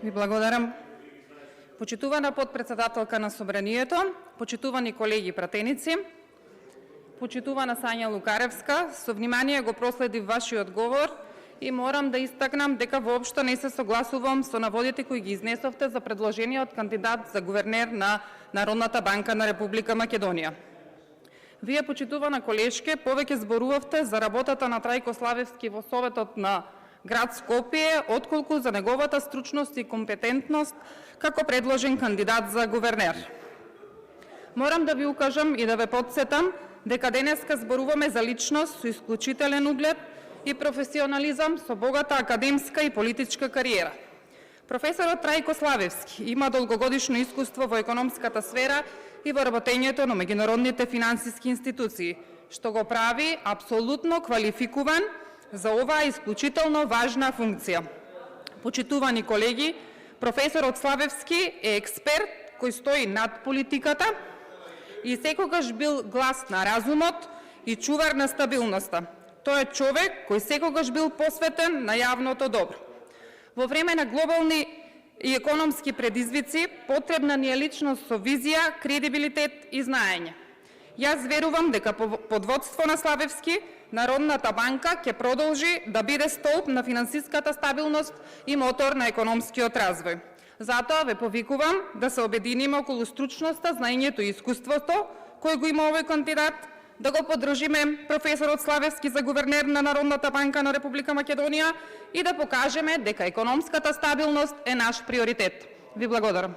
Ви благодарам. Почитувана потпредседателка на Собранието, почитувани колеги пратеници, почитувана Сања Лукаревска, со внимание го проследив вашиот говор и морам да истакнам дека воопшто не се согласувам со наводите кои ги изнесовте за предложениот кандидат за гувернер на Народната банка на Република Македонија. Вие, почитувана колешке, повеќе зборувавте за работата на Трајко Славевски во Советот на град Скопје, отколку за неговата стручност и компетентност како предложен кандидат за гувернер. Морам да ви укажам и да ве потсетам дека денеска зборуваме за личност со исклучителен углед и професионализам со богата академска и политичка кариера. Професорот Трајко Славевски има долгогодишно искуство во економската сфера и во работењето на меѓународните финансиски институции, што го прави апсолутно квалификуван за оваа исклучително важна функција. Почитувани колеги, професорот Славевски е експерт кој стои над политиката и секогаш бил глас на разумот и чувар на стабилноста. Тој е човек кој секогаш бил посветен на јавното добро. Во време на глобални и економски предизвици потребна ни е личност со визија, кредибилитет и знаење. Јас верувам дека под водство на Славевски Народната банка ќе продолжи да биде столб на финансиската стабилност и мотор на економскиот развој. Затоа ве повикувам да се обединиме околу стручноста, знаењето и искуството кој го има овој кандидат, да го поддржиме професорот Славевски за гувернер на Народната банка на Република Македонија и да покажеме дека економската стабилност е наш приоритет. Ви благодарам.